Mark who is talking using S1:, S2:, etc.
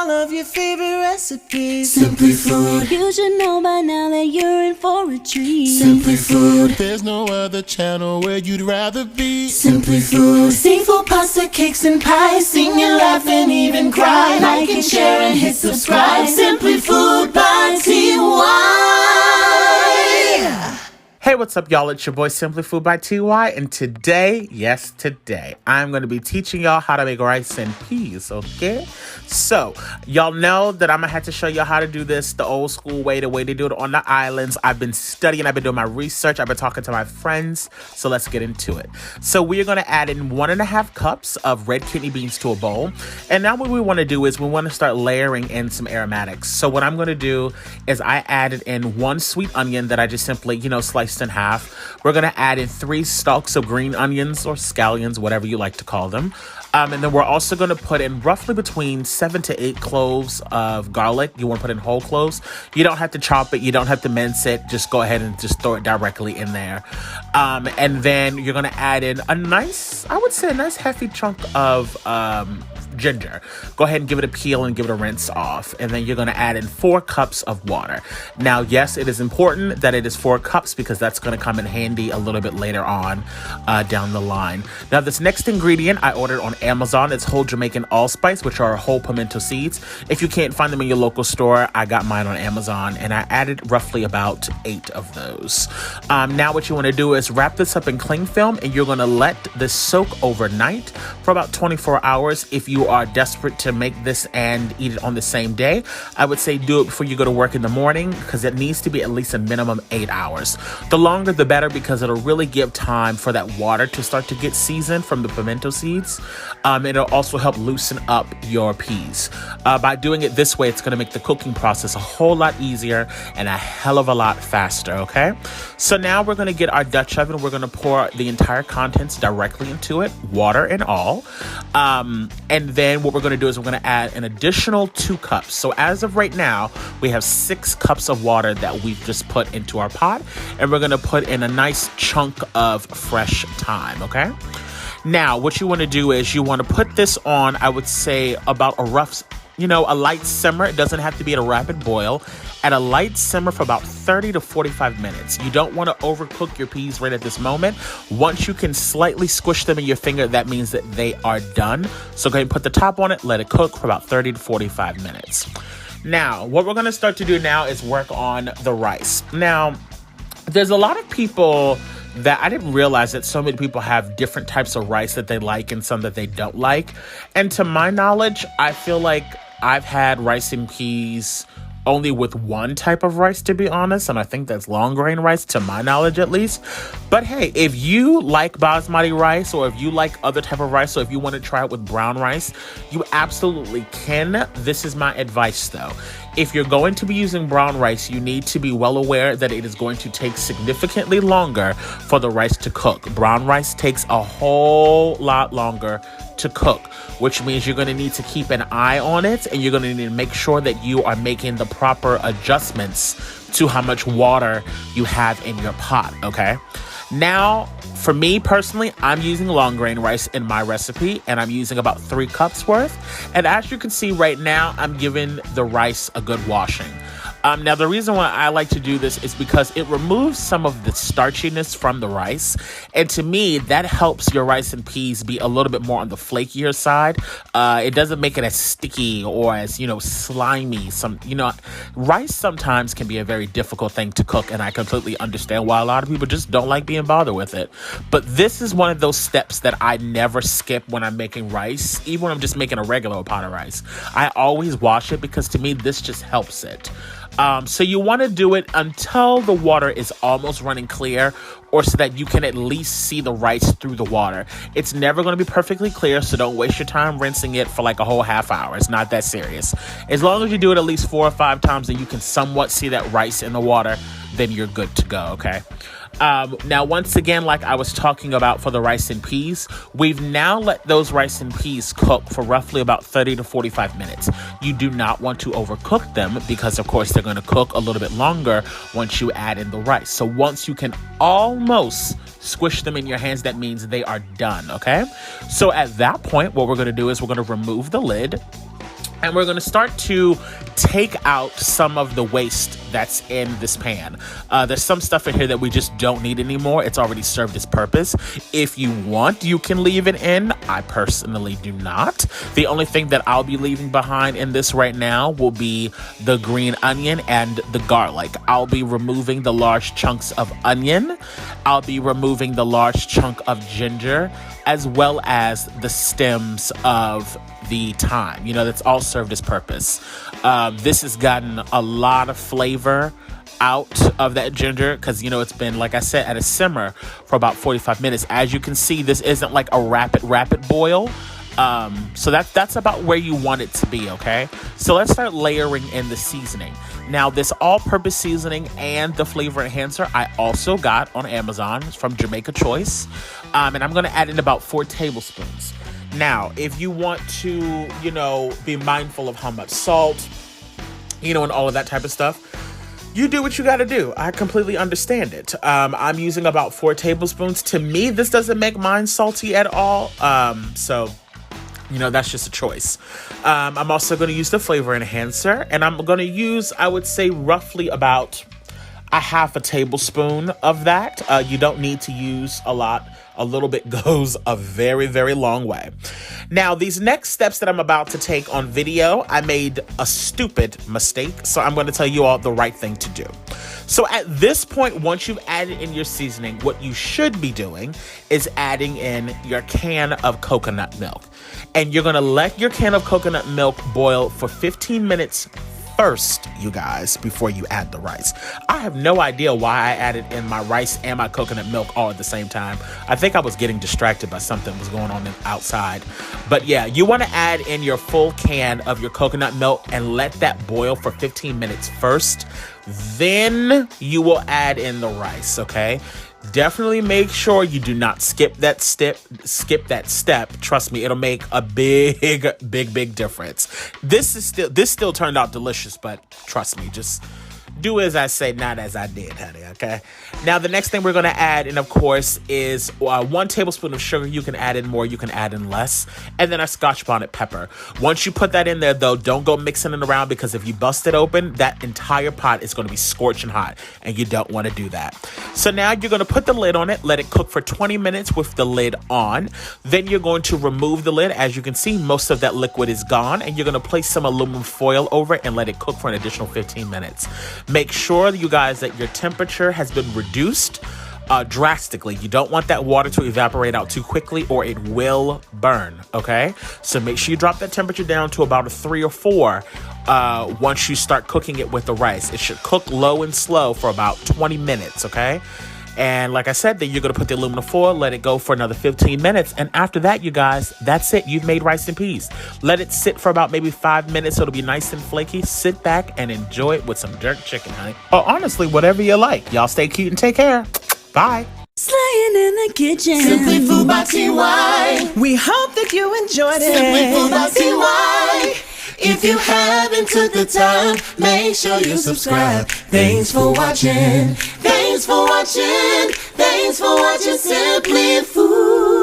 S1: all of your favorite recipes. Simply Food.
S2: You should know by now that you're in for a treat.
S1: Simply Food.
S3: There's no other channel where you'd rather be.
S1: Simply Food. Seafood, pasta, cakes, and pies. Sing and laugh and even cry. Like and share and hit subscribe. Simply Food by TY.
S4: Hey, what's up, y'all? It's your boy, Simply Food by TY, and today, yes, today, I'm going to be teaching y'all how to make rice and peas, okay? So, y'all know that I'm going to have to show y'all how to do this the old school way, the way they do it on the islands. I've been studying, I've been doing my research, I've been talking to my friends, so let's get into it. So, we are going to add in 1.5 cups of red kidney beans to a bowl, and now what we want to do is we want to start layering in some aromatics. So, what I'm going to do is I added in 1 sweet onion that I just simply, sliced in half. We're going to add in 3 stalks of green onions or scallions, whatever you like to call them. And then we're also going to put in roughly between 7 to 8 cloves of garlic. You want to put in whole cloves. You don't have to chop it. You don't have to mince it. Just go ahead and just throw it directly in there. And then you're going to add in a nice hefty chunk of ginger. Go ahead and give it a peel and give it a rinse off. And then you're going to add in 4 cups of water. Now, yes, it is important that it is 4 cups because that's going to come in handy a little bit later on down the line. Now, this next ingredient I ordered on Amazon. It's whole Jamaican allspice, which are whole pimento seeds. If you can't find them in your local store, I got mine on Amazon, and I added roughly about 8 of those. Now, what you want to do is wrap this up in cling film, and you're going to let this soak overnight for about 24 hours. If you are desperate to make this and eat it on the same day, I would say do it before you go to work in the morning because it needs to be at least a minimum 8 hours. The longer the better because it'll really give time for that water to start to get seasoned from the pimento seeds. It'll also help loosen up your peas. By doing it this way, it's going to make the cooking process a whole lot easier and a hell of a lot faster, okay? So now we're going to get our Dutch oven. We're going to pour the entire contents directly into it, water and all. And then what we're going to do is we're going to add an additional 2 cups. So as of right now, we have 6 cups of water that we've just put into our pot. And we're going to put in a nice chunk of fresh thyme, okay? Now, what you want to do is you want to put this on, I would say, about a rough, a light simmer. It doesn't have to be at a rapid boil. At a light simmer for about 30 to 45 minutes. You don't want to overcook your peas right at this moment. Once you can slightly squish them in your finger, that means that they are done. So go ahead and put the top on it, let it cook for about 30 to 45 minutes. Now, what we're going to start to do now is work on the rice. Now, there's a lot of people that I didn't realize that so many people have different types of rice that they like and some that they don't like. And to my knowledge, I feel like I've had rice and peas only with one type of rice, to be honest, and I think that's long grain rice, to my knowledge at least. But hey, if you like basmati rice or if you like other type of rice, or if you want to try it with brown rice, you absolutely can. This is my advice though. If you're going to be using brown rice, you need to be well aware that it is going to take significantly longer for the rice to cook. Brown rice takes a whole lot longer to cook, which means you're going to need to keep an eye on it, and you're going to need to make sure that you are making the proper adjustments to how much water you have in your pot, okay? Now, for me personally, I'm using long grain rice in my recipe, and I'm using about 3 cups worth. And as you can see right now, I'm giving the rice a good washing. Now, the reason why I like to do this is because it removes some of the starchiness from the rice. And to me, that helps your rice and peas be a little bit more on the flakier side. It doesn't make it as sticky or as, slimy. Rice sometimes can be a very difficult thing to cook. And I completely understand why a lot of people just don't like being bothered with it. But this is one of those steps that I never skip when I'm making rice, even when I'm just making a regular pot of rice. I always wash it because to me, this just helps it. So you want to do it until the water is almost running clear, or so that you can at least see the rice through the water. It's never going to be perfectly clear, so don't waste your time rinsing it for like a whole half hour. It's not that serious. As long as you do it at least 4 or 5 times and you can somewhat see that rice in the water, then you're good to go, okay? Now, once again, like I was talking about for the rice and peas, we've now let those rice and peas cook for roughly about 30 to 45 minutes. You do not want to overcook them because, of course, they're going to cook a little bit longer once you add in the rice. So once you can almost squish them in your hands, that means they are done, okay? So at that point, what we're going to do is we're going to remove the lid. And we're going to start to take out some of the waste that's in this pan. There's some stuff in here that we just don't need anymore. It's already served its purpose. If you want, you can leave it in. I personally do not. The only thing that I'll be leaving behind in this right now will be the green onion and the garlic. I'll be removing the large chunks of onion. I'll be removing the large chunk of ginger, as well as the stems of the thyme. You know, that's all served its purpose. This has gotten a lot of flavor out of that ginger because, you know, it's been, like I said, at a simmer for about 45 minutes. As you can see, this isn't like a rapid boil. So that's about where you want it to be, okay? So let's start layering in the seasoning. Now, this all-purpose seasoning and the flavor enhancer I also got on Amazon. It's from Jamaican Choice. And I'm going to add in about 4 tablespoons. Now, if you want to, you know, be mindful of how much salt, you know, and all of that type of stuff, you do what you got to do. I completely understand it. I'm using about 4 tablespoons. To me, this doesn't make mine salty at all. So, you know, that's just a choice. I'm also going to use the flavor enhancer, and I'm going to use, I would say, roughly about a half a tablespoon of that. You don't need to use a lot. A little bit goes a very, very long way. Now, these next steps that I'm about to take on video, I made a stupid mistake. So I'm going to tell you all the right thing to do. So at this point, once you've added in your seasoning, what you should be doing is adding in your can of coconut milk. And you're going to let your can of coconut milk boil for 15 minutes first, you guys, before you add the rice. I have no idea why I added in my rice and my coconut milk all at the same time. I think I was getting distracted by something that was going on outside. But yeah, you want to add in your full can of your coconut milk and let that boil for 15 minutes first. Then you will add in the rice, okay? Definitely make sure you do not skip that step. Trust me, it'll make a big difference. This still turned out delicious, but trust me, just do as I say, not as I did, honey, okay? Now, the next thing we're going to add in, of course, is 1 tablespoon of sugar. You can add in more, you can add in less. And then a Scotch bonnet pepper. Once you put that in there, though, don't go mixing it around because if you bust it open, that entire pot is going to be scorching hot, and you don't want to do that. So now you're going to put the lid on it, let it cook for 20 minutes with the lid on. Then you're going to remove the lid. As you can see, most of that liquid is gone, and you're going to place some aluminum foil over it and let it cook for an additional 15 minutes. Make sure, you guys, that your temperature has been reduced drastically. You don't want that water to evaporate out too quickly or it will burn, okay? So make sure you drop that temperature down to about a 3 or 4 once you start cooking it with the rice. It should cook low and slow for about 20 minutes, okay? And like I said, then you're going to put the aluminum foil, let it go for another 15 minutes. And after that, you guys, that's it. You've made rice and peas. Let it sit for about maybe 5 minutes so it'll be nice and flaky. Sit back and enjoy it with some jerk chicken, honey. Or honestly, whatever you like. Y'all stay cute and take care. Bye.
S2: Slaying in the kitchen.
S1: Simply Food by TY.
S5: We hope that you enjoyed it.
S1: Simply Food by TY. If you haven't took the time, make sure you subscribe. Thanks for watching. Thanks for watching. Thanks for watching Simply Food.